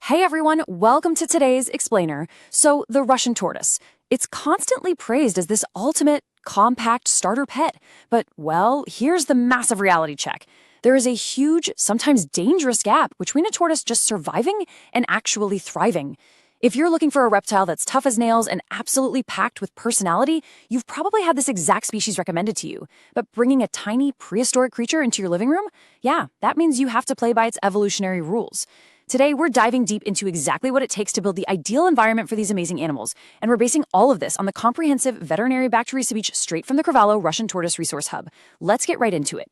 Hey everyone, welcome to today's Explainer. So, the Russian tortoise. It's constantly praised as this ultimate, compact starter pet. But, well, here's the massive reality check. There is a huge, sometimes dangerous gap between a tortoise just surviving and actually thriving. If you're looking for a reptile that's tough as nails and absolutely packed with personality, you've probably had this exact species recommended to you. But bringing a tiny, prehistoric creature into your living room? Yeah, that means you have to play by its evolutionary rules. Today, we're diving deep into exactly what it takes to build the ideal environment for these amazing animals, and we're basing all of this on the comprehensive veterinary-backed research straight from the Krawlo Russian Tortoise Resource Hub. Let's get right into it.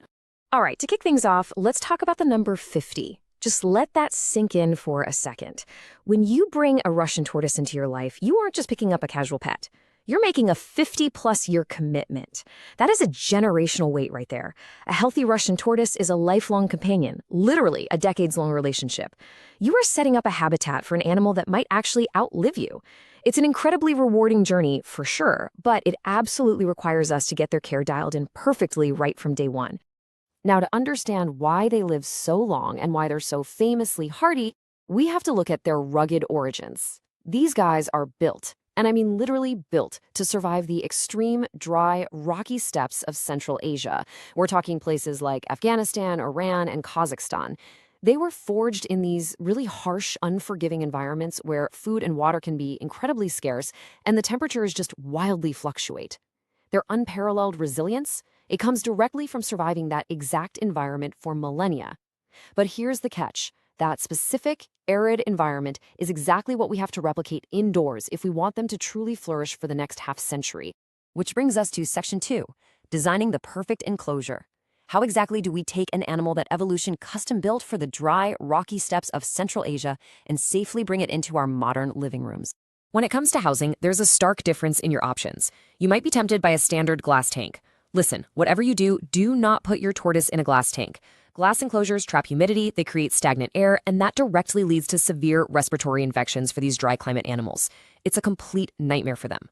All right, to kick things off, let's talk about the number 50. Just let that sink in for a second. When you bring a Russian tortoise into your life, you aren't just picking up a casual pet. You're making a 50-plus year commitment. That is a generational wait right there. A healthy Russian tortoise is a lifelong companion, literally a decades-long relationship. You are setting up a habitat for an animal that might actually outlive you. It's an incredibly rewarding journey, for sure, but it absolutely requires us to get their care dialed in perfectly right from day one. Now, to understand why they live so long and why they're so famously hardy, we have to look at their rugged origins. These guys are built, and I mean literally built, to survive the extreme, dry, rocky steppes of Central Asia. We're talking places like Afghanistan, Iran, and Kazakhstan. They were forged in these really harsh, unforgiving environments where food and water can be incredibly scarce, and the temperatures just wildly fluctuate. Their unparalleled resilience, it comes directly from surviving that exact environment for millennia. But here's the catch. That specific, arid environment is exactly what we have to replicate indoors if we want them to truly flourish for the next half-century. Which brings us to Section 2, designing the perfect enclosure. How exactly do we take an animal that evolution custom-built for the dry, rocky steppes of Central Asia and safely bring it into our modern living rooms? When it comes to housing, there's a stark difference in your options. You might be tempted by a standard glass tank. Listen, whatever you do, do not put your tortoise in a glass tank. Glass enclosures trap humidity, they create stagnant air, and that directly leads to severe respiratory infections for these dry climate animals. It's a complete nightmare for them.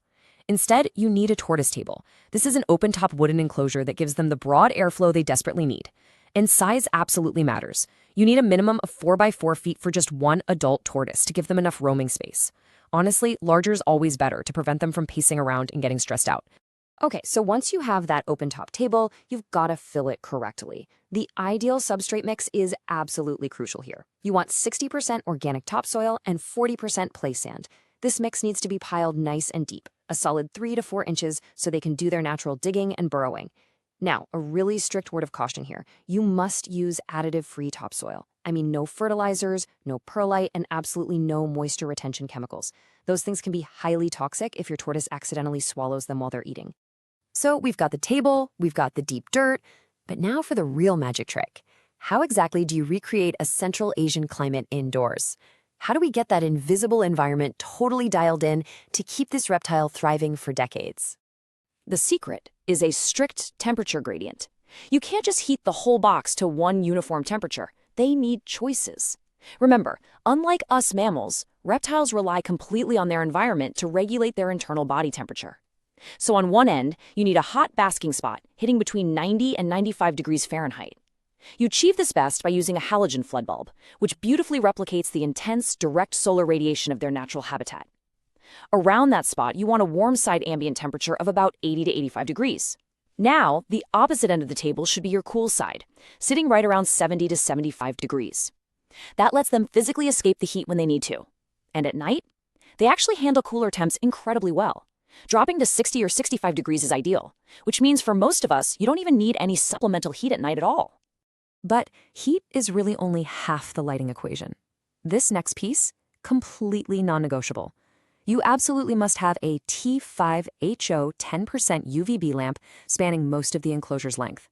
Instead, you need a tortoise table. This is an open-top wooden enclosure that gives them the broad airflow they desperately need. And size absolutely matters. You need a minimum of 4 by 4 feet for just one adult tortoise to give them enough roaming space. Honestly, larger is always better to prevent them from pacing around and getting stressed out. Okay, so once you have that open-top table, you've got to fill it correctly. The ideal substrate mix is absolutely crucial here. You want 60% organic topsoil and 40% play sand. This mix needs to be piled nice and deep, a solid 3 to 4 inches so they can do their natural digging and burrowing. Now, a really strict word of caution here. You must use additive-free topsoil. I mean, no fertilizers, no perlite, and absolutely no moisture retention chemicals. Those things can be highly toxic if your tortoise accidentally swallows them while they're eating. So we've got the table, we've got the deep dirt, but now for the real magic trick. How exactly do you recreate a Central Asian climate indoors? How do we get that invisible environment totally dialed in to keep this reptile thriving for decades? The secret is a strict temperature gradient. You can't just heat the whole box to one uniform temperature. They need choices. Remember, unlike us mammals, reptiles rely completely on their environment to regulate their internal body temperature. So on one end, you need a hot basking spot hitting between 90 and 95 degrees Fahrenheit. You achieve this best by using a halogen flood bulb, which beautifully replicates the intense, direct solar radiation of their natural habitat. Around that spot, you want a warm side ambient temperature of about 80 to 85 degrees. Now, the opposite end of the table should be your cool side, sitting right around 70 to 75 degrees. That lets them physically escape the heat when they need to. And at night, they actually handle cooler temps incredibly well. Dropping to 60 or 65 degrees is ideal, which means for most of us, you don't even need any supplemental heat at night at all. But heat is really only half the lighting equation. This next piece, completely non-negotiable. You absolutely must have a T5HO 10% UVB lamp spanning most of the enclosure's length.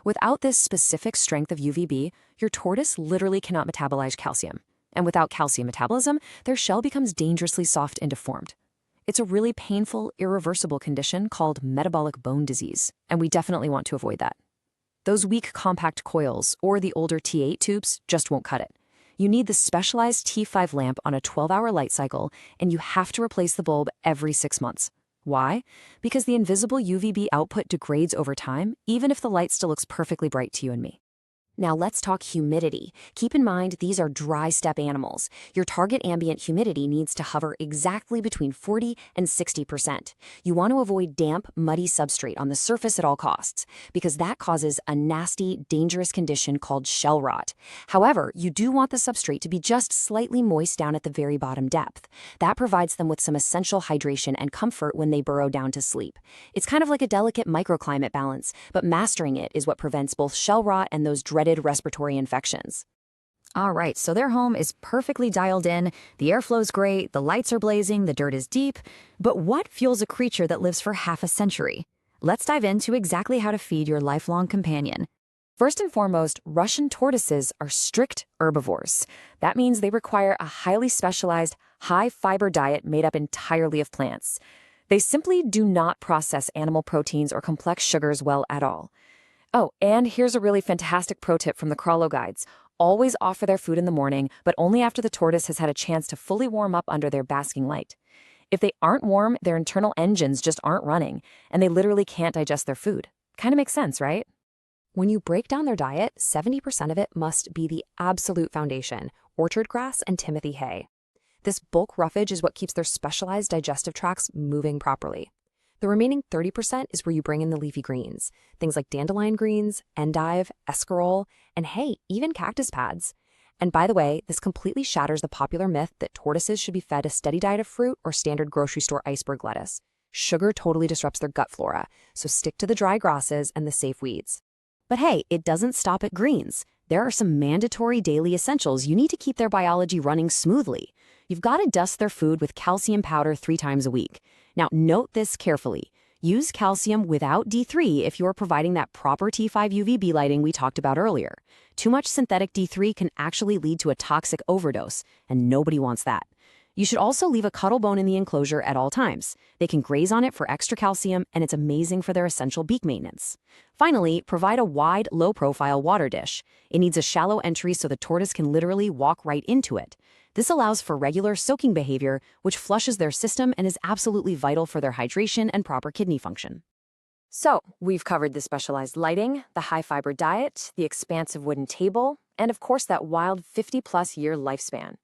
Without this specific strength of UVB, your tortoise literally cannot metabolize calcium. And without calcium metabolism, their shell becomes dangerously soft and deformed. It's a really painful, irreversible condition called metabolic bone disease, and we definitely want to avoid that. Those weak compact coils or the older T8 tubes just won't cut it. You need the specialized T5 lamp on a 12-hour light cycle, and you have to replace the bulb every 6 months. Why? Because the invisible UVB output degrades over time, even if the light still looks perfectly bright to you and me. Now let's talk humidity. Keep in mind these are dry steppe animals. Your target ambient humidity needs to hover exactly between 40 and 60%. You want to avoid damp, muddy substrate on the surface at all costs, because that causes a nasty, dangerous condition called shell rot. However, you do want the substrate to be just slightly moist down at the very bottom depth. That provides them with some essential hydration and comfort when they burrow down to sleep. It's kind of like a delicate microclimate balance, but mastering it is what prevents both shell rot and those dreaded respiratory infections. All right, so their home is perfectly dialed in, the airflow's great, the lights are blazing, the dirt is deep. But what fuels a creature that lives for half a century? Let's dive into exactly how to feed your lifelong companion. First and foremost, Russian tortoises are strict herbivores. That means they require a highly specialized, high-fiber diet made up entirely of plants. They simply do not process animal proteins or complex sugars well at all. Oh, and here's a really fantastic pro tip from the Krawlo guides. Always offer their food in the morning, but only after the tortoise has had a chance to fully warm up under their basking light. If they aren't warm, their internal engines just aren't running, and they literally can't digest their food. Kind of makes sense, right? When you break down their diet, 70% of it must be the absolute foundation: orchard grass and Timothy hay. This bulk roughage is what keeps their specialized digestive tracts moving properly. The remaining 30% is where you bring in the leafy greens, things like dandelion greens, endive, escarole, and hey, even cactus pads. And by the way, this completely shatters the popular myth that tortoises should be fed a steady diet of fruit or standard grocery store iceberg lettuce. Sugar totally disrupts their gut flora, so stick to the dry grasses and the safe weeds. But hey, it doesn't stop at greens. There are some mandatory daily essentials you need to keep their biology running smoothly. You've got to dust their food with calcium powder 3 times a week. Now, note this carefully. Use calcium without D3 if you're providing that proper T5 UVB lighting we talked about earlier. Too much synthetic D3 can actually lead to a toxic overdose, and nobody wants that. You should also leave a Cuttlebone in the enclosure at all times. They can graze on it for extra calcium, and it's amazing for their essential beak maintenance. Finally, provide a wide, low-profile water dish. It needs a shallow entry so the tortoise can literally walk right into it. This allows for regular soaking behavior, which flushes their system and is absolutely vital for their hydration and proper kidney function. So, we've covered the specialized lighting, the high-fiber diet, the expansive wooden table, and of course that wild 50-plus year lifespan.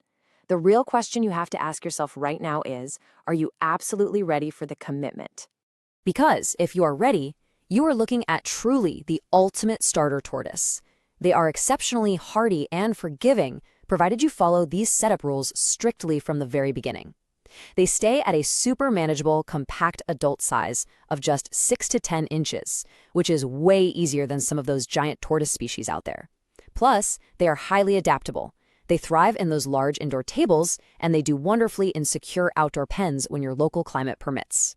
The real question you have to ask yourself right now is, are you absolutely ready for the commitment? Because if you are ready, you are looking at truly the ultimate starter tortoise. They are exceptionally hardy and forgiving, provided you follow these setup rules strictly from the very beginning. They stay at a super manageable, compact adult size of just 6 to 10 inches, which is way easier than some of those giant tortoise species out there. Plus, they are highly adaptable. They thrive in those large indoor tables, and they do wonderfully in secure outdoor pens when your local climate permits.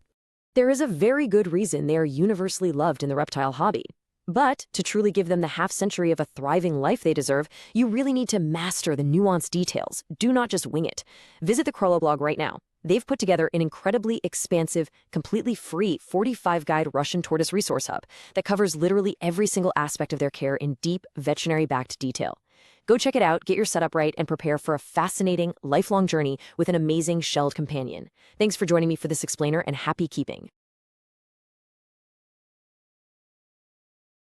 There is a very good reason they are universally loved in the reptile hobby. But to truly give them the half-century of a thriving life they deserve, you really need to master the nuanced details. Do not just wing it. Visit the Krawlo blog right now. They've put together an incredibly expansive, completely free 45-guide Russian tortoise resource hub that covers literally every single aspect of their care in deep, veterinary-backed detail. Go check it out, get your setup right, and prepare for a fascinating, lifelong journey with an amazing shelled companion. Thanks for joining me for this explainer, and happy keeping.